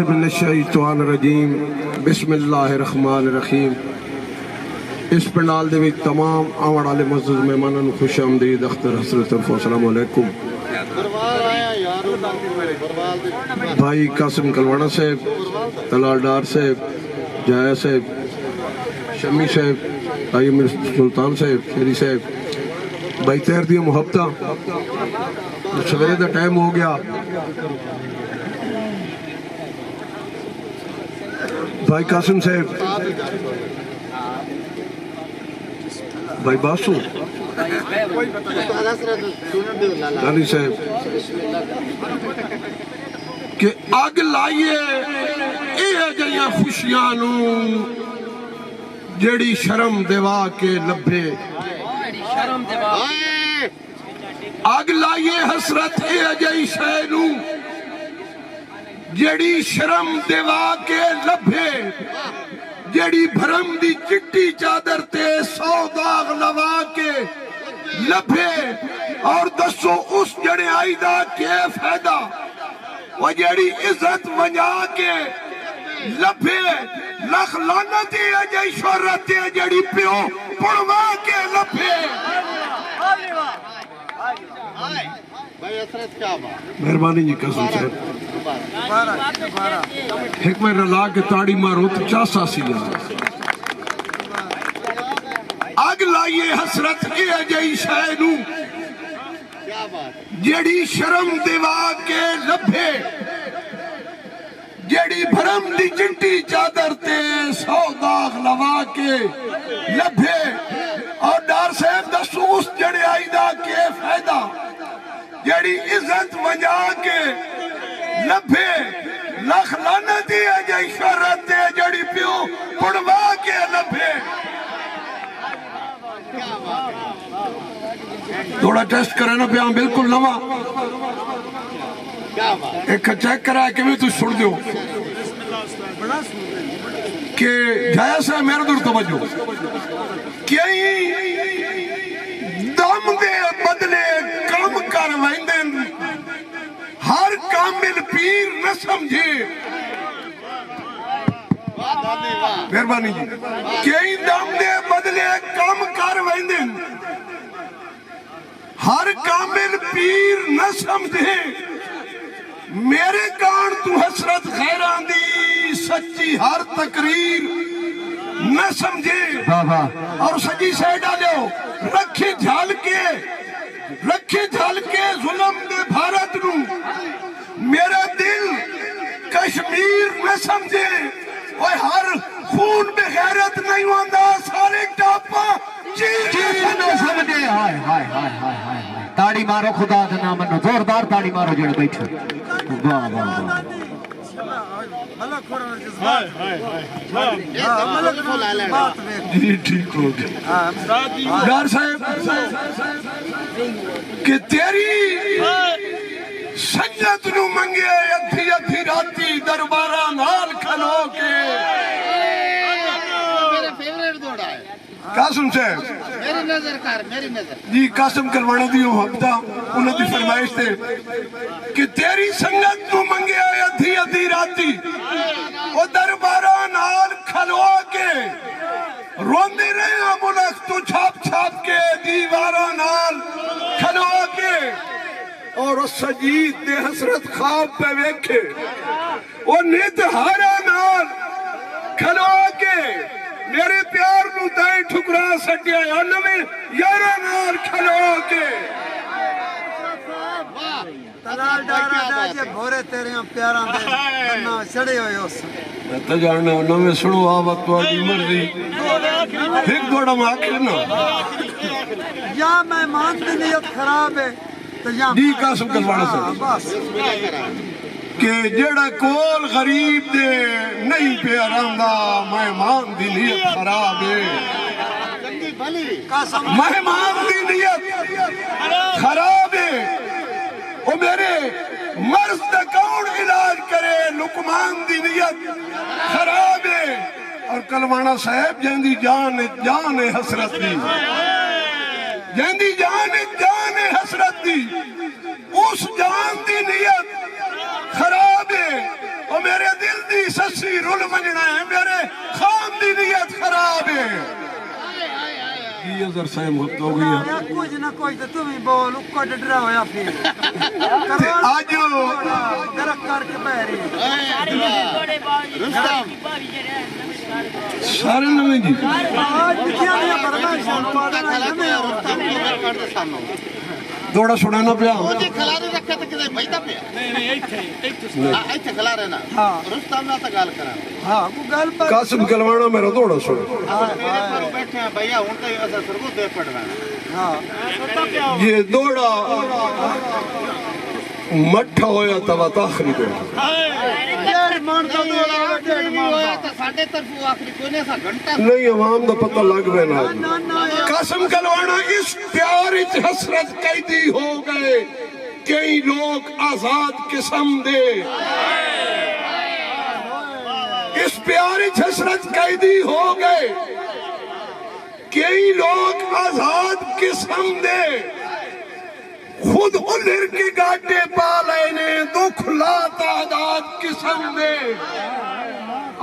मिनश्शैतानिर्रजीम बिस्मिल्लाहिर्रहमानिर्रहीम। इस पंडाल दे विच तमाम आवन वाले मज़दूर मेहमानों को खुश आमदीद अख्तर हसरत अस्सलाम वालेकुम। भाई कासिम कलवाना साहब, तलालदार साहब, जाया साहब, शमी साहब, भाई अमीर सुल्तान साहब, शेरी साहब, भाई तैर दिया मुहब्बता, सवेरे का टाइम हो गया। भाई कासिम साहब, भाई बासु, गानी साहब कि अग लाइए ये खुशियां जेड़ी शर्म दिवा के लभे, अग लाइए हसरत ये शय नू जेड़ी शर्म दिवा के लभे, जेड़ी भरम दी चिट्टी चादर ते 100 दाग लवा के लभे। और दसो उस जड़े आई दा के फायदा, वो जेड़ी इज्जत वजा के लभे। लख लानत है जई शोहरत है जेड़ी प्यो पड़वा के लभे। भाई हसरत क्या बात, मेहरबानी जी कसम से एक में रला के ताड़ी मारो तो चासा सी अग लाइए हसरत ये जई शय नू जेड़ी शर्म दिवा के लभे, जेड़ी भरम दी चिट्टी चादर ते 100 दाग लवा के लभे। और डार साहब दसो उस जड़े आई दा के फायदा, जेड़ी इज्जत वजा के लभे। लख लानत है जई शोहरत है जेड़ी प्यो पड़वा के लभे। थोड़ा टेस्ट करे ना पिया बिल्कुल नवा एक चेक करा कि तू सुन दो कि जाया सा मेरे दूर तवज्जो कई दम दे बदले कम कर वेंदे, हर कामिल पीर न समझे। मेहरबानी जी, कई दम दे बदले कम कर वेंदे, हर कामिल पीर न समझे। मेरे कान तू हसरत खैरां दी सच्ची हर तकरीर न समझे। और सजी से डालो रखे झल के जुल्म दे भारत नू, मेरा दिल कश्मीर न समझे। और हर खून बेगैरत नहीं होता, सारे टापा न समझे। हाय हाय हाय हाय हाय, ताड़ी मारो खुदा का नाम मनो, जोरदार ताड़ी मारो जेड़े बैठो। वाह वाह वाह, जी ठीक हो गया। डर साहब कि तेरी संगत नू मंगे अधी अधी राती दरबारा नाल खलो के। कासिम साहब मेरी नजर जी, कासिम करवाने दी हफ्ता उन्हों की फरमाइश थे कि तेरी संगत तू मंगे अधी अधी राती वो दरबारा नाल खलो के रोंदे रहे मुल्क तू छाप छाप के दीवारा नाल खलो के। और सजीद दे हसरत ख्वाब पे वेखे वो नित हारा नाल खलो के मेरे प्यार नू ताई ठुकरा सके नवे यारा नाल खलो के। भोरे तेरे प्यारा चढ़े हुए उस तो जानना नवे सुनो आवत तुम्हारी मर्जी फिर थोड़ा आखिर ना या मैं मानती नीयत खराब है तो या दी कासिम करवाना से बस कि जेड़ा कोल गरीब दे नहीं पे आरांदा मेहमान दी नीयत खराब है। मेहमान दी नीयत खराब है। वो मेरे मर्ज दा कौन इलाज करे, लुकमान दी नीयत खराब है। और कलवाना साहब जंदी जान है हसरत दी, जंदी जान है हसरत दी, उस जान दी नीयत खराब है। और मेरे दिल दी सस्सी रुल मंगना है, मेरे खाम दी नियत खराब है। ये अजर सहम हो गई है कुछ ना कुछ तो तुम ही बोल उको डरा होया फिर आज गरक करके बहरी सारे नवे जी आज क्या नहीं परमात्मा पाड़ना है थोड़ा सुनाना पिया ਉਹਦੀ ਖਲਾਰੇ ਰੱਖੇ ਤੇ ਕਿਤੇ ਬੈਠਾ ਪਿਆ ਨਹੀਂ ਇੱਥੇ ਖਲਾਰੇ ਨਾ ਰੁਸਤਮ ਨਾਲ ਤਾਂ ਗੱਲ ਕਰਾਂ हां को गल पर कासिम कलवाना मेरा थोड़ा सुन ਮੇਰੇ ਪਰ ਬੈਠੇ ਆ ਭਈਆ ਹੁਣ ਤਾਂ ਅਸਾਂ ਸਰਬਤ ਦੇ ਪੜਨਾ हां ये दौड़ा मट्ठा होया तवा आखिरी दौड़ा डेढ़ मन का दोड़ा डेढ़ मन ਹੋਇਆ ਤਾਂ ਸਾਡੇ ਤਰਫੋਂ ਆਖਰੀ ਕੋਈ ਨਹੀਂ ਅਸਾਂ ਘੰਟਾ नहीं अवाम का पता लग गया ना ना ना कासिम कलवाना इस प्यार इच हसरत कैदी हो गए कई लोग आजाद किस्म दे इस प्यार इच हसरत कैदी हो गए कई लोग आजाद किस्म दे खुद उलर के गाटे पा लेने दुख ला तादाद किस्म दे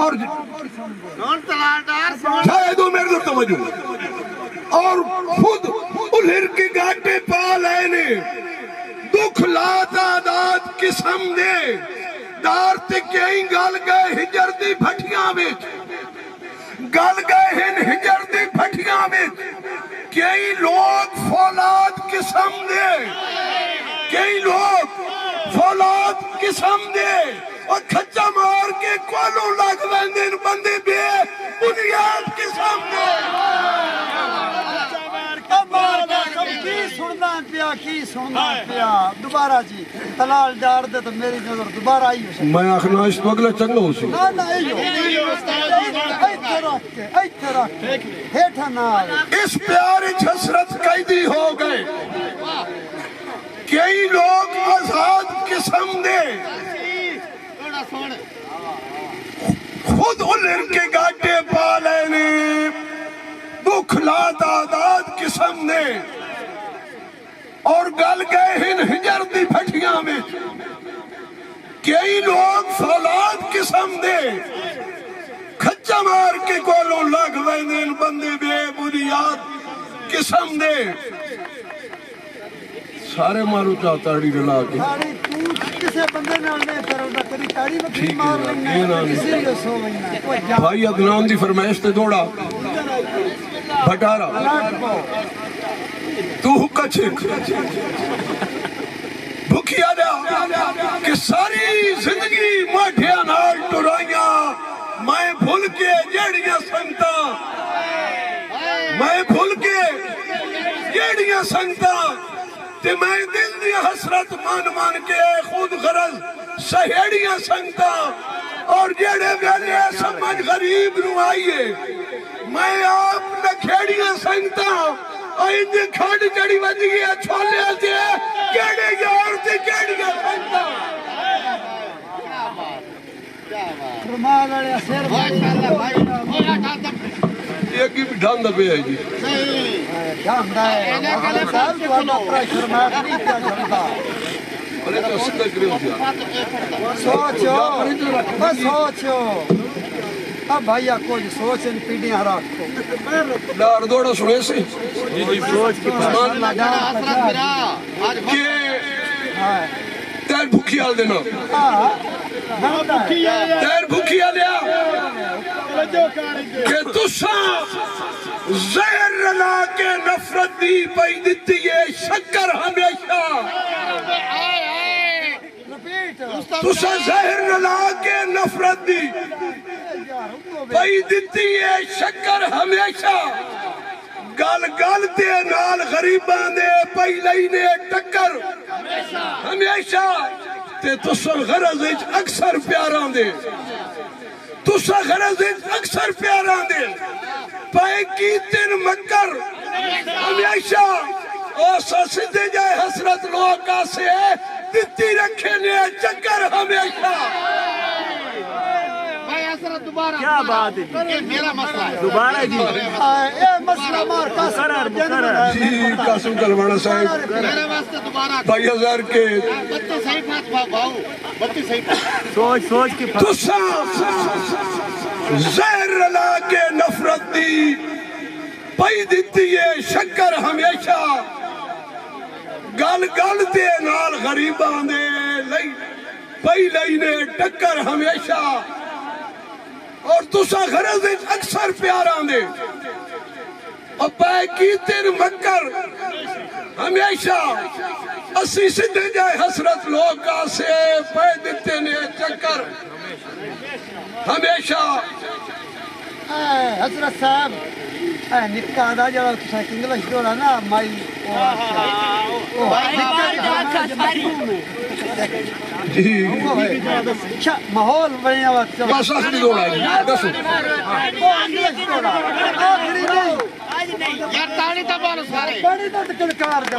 और ਹੁਣ ਤਲਾਦਾਰ शायद वो मेरे तो तवज्जो और खुद उलर के गाटे पा लेने दुख ला तादाद किस्म दे दार ते कई गल गए हिजर दी भट्टियां विच गल गए हिन हिजर दी भट्टियां विच कई लोग फौलाद किस्म दे कई लोग फौलाद किस्म दे और खच्चा मार के कोलों लग वेंदे बंदे बे बुनियाद किस्म दे की सुनना पिया दोबारा जी तलाल डार दे तो मेरी नजर दोबारा आई हो मैं आखना इस तो अगला चंगा हो सी ना ना इथे रख हेठा ना इस प्यार इच हसरत कैदी हो गए कई लोग आजाद किस्म दे ਥੋੜਾ ਸੁਣ खुद उलर के गाटे पा लेने दुख ला तादाद किस्म दे और गल गए हिन हिजर दी भट्टियां में कई लोग फौलाद किस्म दे खच्चा मार के कोलों लग वेंदे बंदे बेबुनियाद किस्म दे सारे मारू चाताड़ी रला के सारी तू किसे बंदे नाल नहीं करदा कदी ताड़ी में ठीक मार है, लेना ये ना नहीं। किसी को सो लेना कोई जा भाई अदनान दी फरमाइश ते दौड़ा भटारा लाट को तू कछ भुखिया जा कि सारी जिंदगी माठिया नाल टुराइया मैं भुल के जेड़ियां संगता मैं भुल के जेड़ियां संगता ते मैं दिल दी हसरत मान मान के खुद गरज सहेड़ियां संगता और जेड़े वेले समझ गरीब नु आईए मैं आप नखेड़ियां संगता और इंदे खंड चढ़ी वज गई छोले से केड़े यार ते केड़ियां संगता रुमाल वाले सिर ਮਾਸ਼ਾਅੱਲਾ ਭਾਈ ਹੋਇਆ ਤਾਂ ये की ढंग पे है जी ਸਹੀ ਜਾਂਦਾ ਹੈ साहब ਤੁਹਾਡਾ ਪ੍ਰੈਸ਼ਰ ਮੈਂ ਨਹੀਂ ਕਿਆ ਕਰਦਾ अरे तो सीधा करो दिया सोचो बस सोचो अब भैया कुछ सोच इन पीढ़ियां रखो लार दौड़ा सुने से लगा ਹਸਰਤ ਮੇਰਾ ਅੱਜ के हां तैर भुखिया देना तैर भुखिया लिया के तुसा जहर रला के नफरत दी पई दित्ती है शक्कर हमेशा रिपीट तुसा जहर रला के नफरत दी पई दित्ती है शक्कर हमेशा गल गल ते नाल गरीबां दे पई लईने टक्कर हमेशा ते तुसा गरज विच अक्सर प्यारां दे तुसा गरज विच अक्सर प्यारां दे पई कीतिन मक्कर हमेशा ओ सीधे जाए हसरत लोग से दित्ती रखे ने चक्कर हमेशा ਭਾਈ ਹਸਰਤ दोबारा क्या बात है ये मेरा मसला है दोबारा जी ये मसला मार का जी कासिम कलवाना साहब मेरे वास्ते दोबारा 22,000 के बत्ती सही बात भाऊ बत्ती सही बात सोच सोच के तुसा जहर रला के नफरत दी पई दिती है शक्कर हमेशा गल गल दे नाल गरीबां दे लई पई लई ने टक्कर हमेशा और तुसा गरज विच अक्सर प्यारां दे अपै कीते मक्कर हमेशा असी सीधे जाए हसरत लोग से पै दिते ने चक्कर हमेशा हजरत साहब निक्का दा जड़ा तुसा इंग्लिश दोड़ा ना माई जी माहौल बढ़िया बात बस आखिरी दौड़ आई दसो इंग्लिश दोड़ा आखिरी नहीं यार ताली तो बोलो सारे बड़ी तो कलकार दो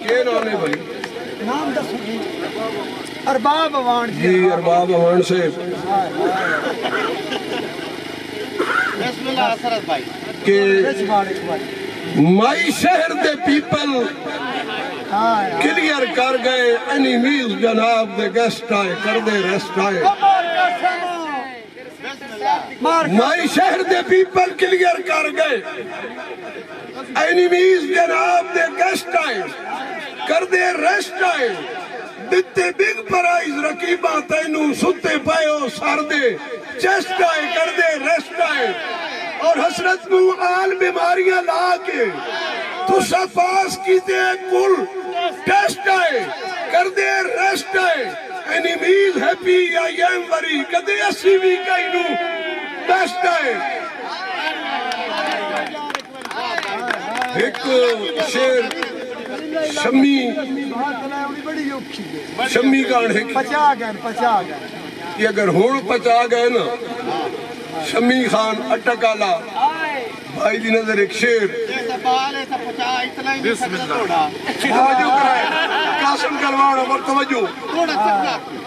के नाम है भाई नाम दसो अरबाब अवान जी अरबाब अवान से बिस्मिल्लाह हसरत भाई के एक बार माई शहर दे पीपल हां क्लियर कर गए एनिमीज जनाब दे गेस्ट आए कर दे रेस्ट आए मार माई शहर दे पीपल क्लियर कर गए एनिमीज जनाब दे गेस्ट आए कर दे रेस्ट आए दिते बिग प्राइज रकीबा तैनू सुते पायो सर दे चेस्ट आए कर दे रेस्ट आए और हसरत नू आल बीमारियां ला के तुसा पास कीते कुल टेस्ट आए कर दे रेस्ट आए enemies happy I am worry कदे असी भी कईनू बेस्ट आए एक शेर शम्मी बड़ी औखी शम्मी गान है 50 गए कि अगर हुण पचा गए ना शम्मी खान अटकाला भाई दी नजर एक शेर ये सवाल है सब पचा इतना ही नहीं सकता थोड़ा तवज्जो कराए कासिम कलवान और तवज्जो थोड़ा चक्कर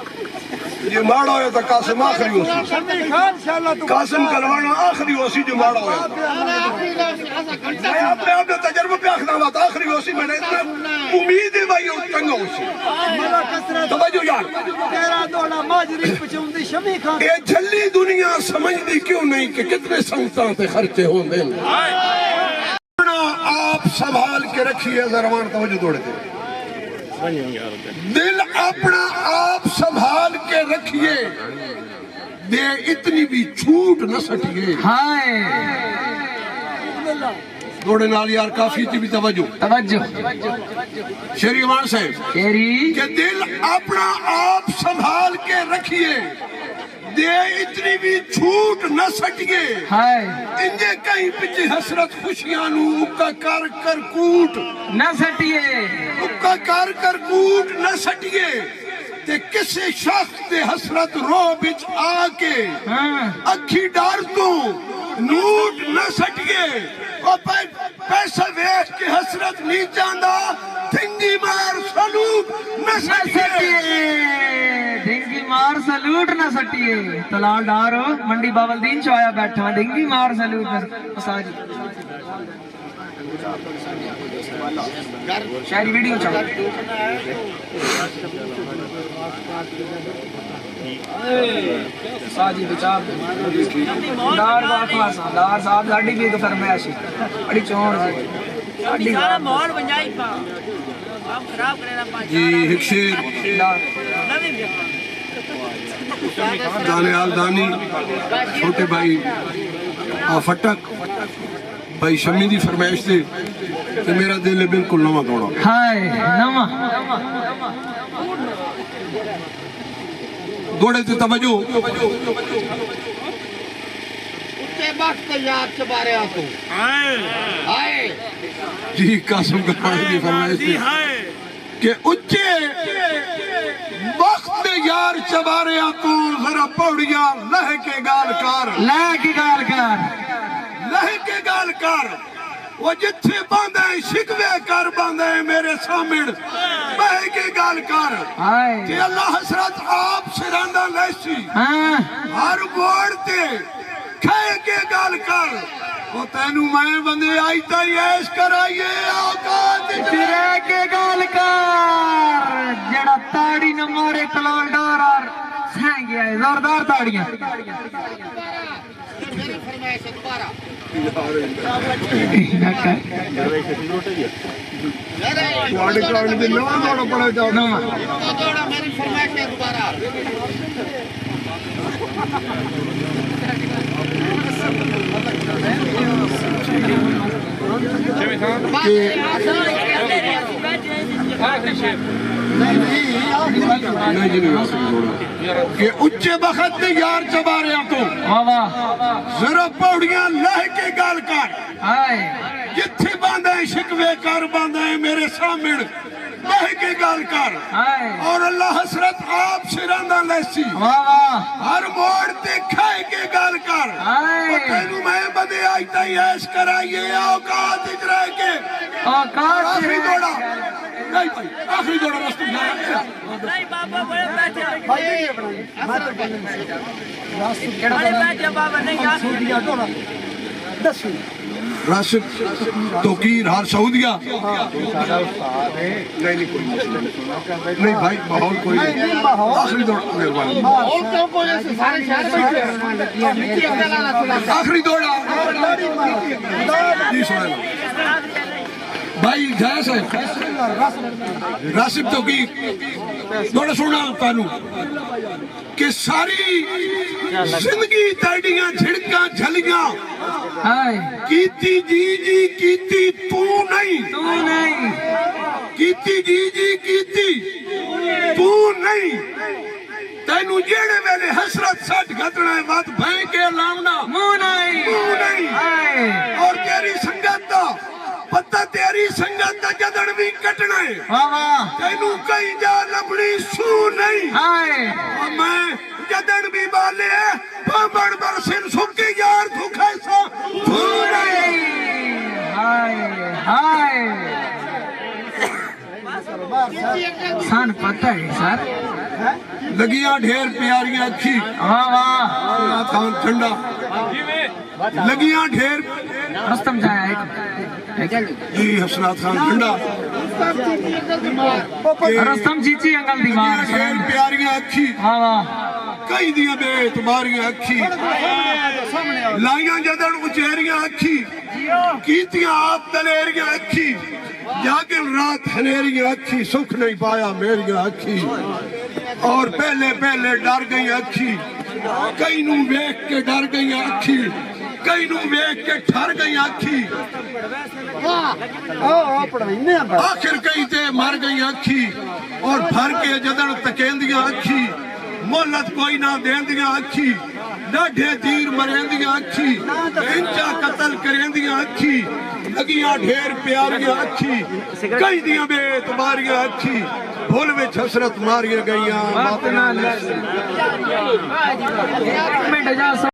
ये माड़ा होया तो कासिम आखिरी होसी खान इंशाल्लाह तू कासिम कलवान आखिरी होसी जो माड़ा होया अरे आखिरी लफ्ज़ ऐसा घंटा मैं अपने आप ने तजर्बा पे आखना बात आखिरी होसी मैंने इतना उम्मीद है भाई चंगा होसी मेरा कसरत तवज्जो यार तेरा दोड़ा माजरी पचौंदी शमी खान ये झल्ली दुनिया समझदी क्यों नहीं कि कितने संगतां ते खर्चे होंदे ने आप संभाल के रखिए जरमान तवज्जो तोड़े थे दिल अपना आप संभाल के रखिए दे इतनी भी छूट न सटिए हाय थोड़े नाल यार काफी थी भी तवज्जो तवज्जो शरीमान साहब तेरी के दिल अपना आप संभाल के रखिए दे इतनी भी छूट न सटिए हाय इंजे कहीं पिछे हसरत खुशियां नू उका कर कर कूट न सटिए उका कर कर कूट न सटिए ते किसी शख्स ते हसरत रो बिच आके हां अखी डर तो नूट न सटिए ओ पैसा वेच के हसरत नहीं चांदा थिंगी मार सलूट न सटिए ढिंगी मार सलूट न सटिए तलाल डारो मंडी बावलदीन चो आया बैठा ढिंगी मार सलूट मसाजी शायरी वीडियो चला साजी विचार दार वाफा दार साहब साडी भी एक फरमाइश बड़ी चोण सी साडी सारा माहौल बंजाई पा आप खराब करेना पा जी एक शेर दानियाल दानी छोटे भाई फटक भाई शमी दी फरमाइश से ते मेरा दिल बिल्कुल नवा दौड़ा हाय नवा दौड़े ते तवज्जो उच्चे वक्त याद से बारे आ तू हाय जी कासिम कलवान की फरमाइश से कि उच्चे वक्त यार चबारे तू जरा पौड़िया लह के गाल कर वो जिथे बांधे शिकवे कर बांधे मेरे सामने बह के गाल कर हाय कि अल्लाह हसरत आप सिरांदा लेस हाँ हर मोड़ ते खै के गल कर वो तेनू मैं बंदे आई ताई ऐश कराइए औकात फिर के गल कर जड़ा ताड़ी न मारे कलालदार और सह गया है जोरदार ताड़ियां मेरी फरमाइश है दोबारा ਤੁਹਾਡੇ ਕਾਰਨ ਦੇ ਨਵਾਂ ਦੌੜਾ ਪੜਾ ਜਾ दोड़ा मेरी फरमाइश है दोबारा कि उच्चे बखत ने यार चबारिया तो वाह वाह जरा पौड़ियां लह के गल कर हाय जिथे बांधा है शिकवे कर बांधा है मेरे सामने बह के गल कर हाय और अल्लाह हसरत आप सिरांदा लैसी वाह वाह हर मोड़ ते खाए के गल कर हाय तेनू मैं बदे आई ताई ऐश कराइए औकात इच रह के औकात आखिरी दौड़ा नहीं भाई आखिरी दौड़ा रस्ते नहीं बाबा बड़े बैठे केड़ा बड़े बैठे बाबा नहीं सूदिया दौड़ा दसो राशिद तोकीर हर सऊदिया नहीं भाई माहौल कोई नहीं आखिरी दौड़ मेहरबानी और क्यों कोई ऐसे सारे शहर बैठे आखिरी दौड़ा जी सुना भाई जय से राशिद तोकीर दौड़ा सुना तानू कि सारी जिंदगी तेडियां झिड़कां झलियां हाय कीती जी जी कीती तू नहीं तू नहीं कीती जी जी कीती तू नहीं तेनू जेड़े वेले हसरत सट घटना बात भय के लावना मुंह नहीं तू नहीं हाय और तेरी संगत दा पता तेरी संगत दा जदड़ भी कटना है वाह वाह तेनू कहीं जा लबड़ी सू नहीं हाय और मैं जदड़ भी बाले पाबड़ बरसिन सुकी यार तू कैसा तू नहीं हाय हाय सान पता है सर लगिया ढेर प्यारियां अखी वाह वाह खान ठंडा लगिया ढेर रस्तम जाया एक जी हसनात खान ठंडा रस्तम जीची अंगल दीवार ढेर प्यारियां अखी वाह वाह कई दिया बेतबारियां अखी लाइया जदड़ उचेरियां अखी कीतियां आप दलेरियां अखी जागिन रात हनेरियां अखी सुख नहीं पाया मेरियां अखी और पहले पहले डर गई अखी कई नू वेख के डर गई अखी कई नू वेख के ठर गई अखी आखिर कई ते मर गई अखी और भर के जदड़ तकेंदियां अखी मोहलत कोई ना देंदियां अखी डाढे तीर मरेंदियां अखी इंचा कतल करेंदियां अखी लगियां ढेर प्यारियां अखी कई दियां बेतबारियां अखी भुल विच हसरत मारियां गईयां मिनट जा